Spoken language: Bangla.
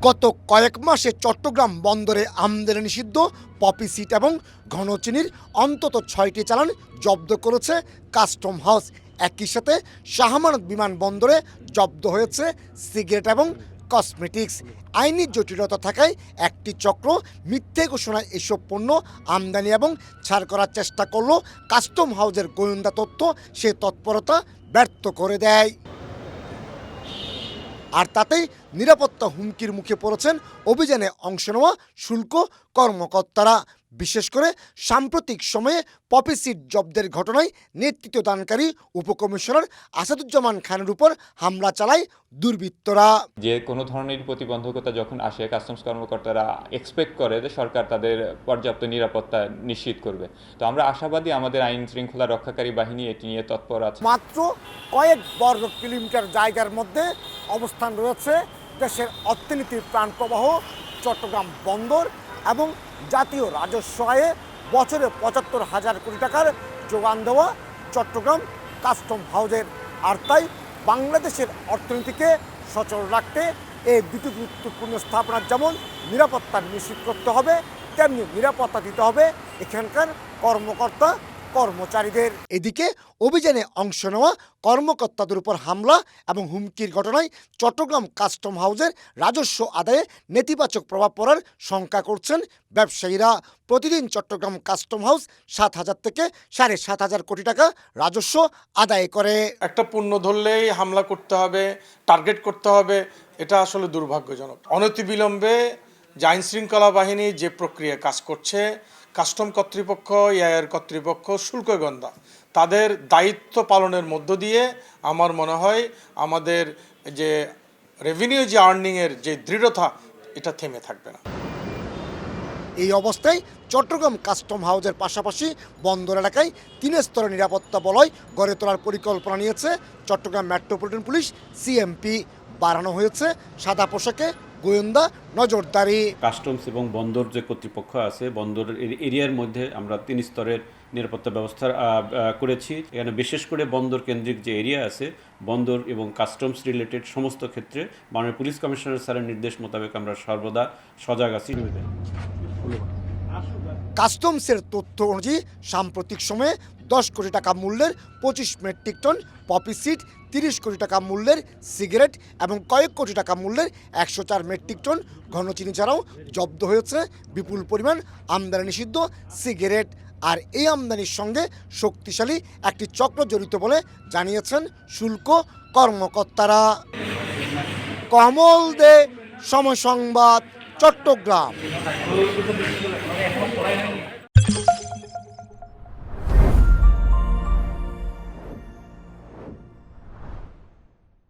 গত কয়েক মাসে চট্টগ্রাম বন্দরে আমদানি নিষিদ্ধ পপি সিড এবং ঘনচিনির অন্তত 6টি চালান জব্দ করেছে কাস্টম হাউস। একই সাথে শাহ আমানত বিমানবন্দরে জব্দ হয়েছে সিগারেট এবং কসমেটিক্স। আইনি জটিলতা থাকায় একটি চক্র মিথ্যে ঘোষণায় এসব পণ্য আমদানি এবং ছাড় করার চেষ্টা করলেও কাস্টম হাউসের গোয়েন্দা তথ্য সে তৎপরতা ব্যর্থ করে দেয়। আর তাতেই নিরাপত্তা হুমকির মুখে পড়েছেন অভিযানে অংশ নেওয়া শুল্ক কর্মকর্তারা। বিশেষ করে সাম্প্রতিক সময়ে পপি সিড জব্দের ঘটনায় নেতৃত্বদানকারী উপকমিশনার আসাদুজ্জামান খানের উপর হামলা চালায় দুর্বৃত্তরা। যে কোনো ধরনের প্রতিবন্ধকতা যখন আসে, কাস্টমস কর্মকর্তারা এক্সপেক্ট করে যে সরকার তাদের পর্যাপ্ত নিরাপত্তা নিশ্চিত করবে। তো আমরা আশাবাদী আমাদের আইন শৃঙ্খলা রক্ষাকারী বাহিনী এটি নিয়ে তৎপর আছে। মাত্র কয়েক বর্গ কিলোমিটার জায়গার মধ্যে অবস্থান রয়েছে দেশের অর্থনীতির প্রাণপ্রবাহ চট্টগ্রাম বন্দর এবং জাতীয় রাজস্ব আয়ে বছরে ৭৫,০০০ কোটি টাকার যোগান দেওয়া চট্টগ্রাম কাস্টম হাউসের। আর তাই বাংলাদেশের অর্থনীতিকে সচল রাখতে এই দুটি গুরুত্বপূর্ণ স্থাপনার যেমন নিরাপত্তা নিশ্চিত করতে হবে, তেমনি নিরাপত্তা দিতে হবে এখানকার কর্মকর্তা কর্মচারীদের। এদিকে অভিযানে অংশ নেওয়া কর্মকর্তাদের উপর হামলা এবং হুমকির ঘটনায় চট্টগ্রাম কাস্টম হাউসের রাজস্ব আদায়ে নেতিবাচক প্রভাব পড়ার শঙ্কা করছেন ব্যবসায়ীরা। প্রতিদিন চট্টগ্রাম কাস্টম হাউস ৭,০০০ থেকে ৭,৫০০ কোটি টাকা রাজস্ব আদায় করে। একটা পণ্য ধরলেই হামলা করতে হবে, টার্গেট করতে হবে, এটা আসলে দুর্ভাগ্যজনক। অনতিবিলম্বে যে আইন শৃঙ্খলা বাহিনী যে প্রক্রিয়া কাজ করছে, কাস্টম কর্তৃপক্ষ, ইআইআর কর্তৃপক্ষ, শুল্ক গোয়েন্দা, তাদের দায়িত্ব পালনের মধ্য দিয়ে আমার মনে হয় আমাদের যে রেভিনিউ যে আর্নিংয়ের যে দৃঢ়তা, এটা থেমে থাকবে না। এই অবস্থায় চট্টগ্রাম কাস্টম হাউসের পাশাপাশি বন্দর এলাকায় ৩ স্তরের নিরাপত্তা বলয় গড়ে তোলার পরিকল্পনা নিয়েছে চট্টগ্রাম মেট্রোপলিটন পুলিশ সিএমপি। বাড়ানো হয়েছে সাদা পোশাকে গোয়েন্দা নজরদারি। কাস্টমস এবং বন্দর যে কর্তৃপক্ষ আছে, বন্দরের এরিয়ার মধ্যে আমরা ৩ স্তরের নিরাপত্তা ব্যবস্থা করেছি। এখানে বিশেষ করে বন্দর কেন্দ্রিক যে এরিয়া আছে, বন্দর এবং কাস্টমস রিলেটেড সমস্ত ক্ষেত্রে মাননীয় পুলিশ কমিশনার স্যারের নির্দেশ মোতাবেক আমরা সর্বদা সজাগ আছি। কাস্টমসের তথ্য অনুযায়ী সাম্প্রতিক সময়ে 10 কোটি টাকা মূল্যের 25 মেট্রিক টন পপি সিড, 30 কোটি টাকা মূল্যের সিগারেট এবং কয়েক কোটি টাকা মূল্যের 104 মেট্রিক টন ঘনচিনি ছাড়াও জব্দ হয়েছে বিপুল পরিমাণ আমদানি নিষিদ্ধ সিগারেট। আর এই আমদানির সঙ্গে শক্তিশালী একটি চক্র জড়িত বলে জানিয়েছেন শুল্ক কর্মকর্তারা। কমল দে, সময় সংবাদ, চট্টগ্রাম।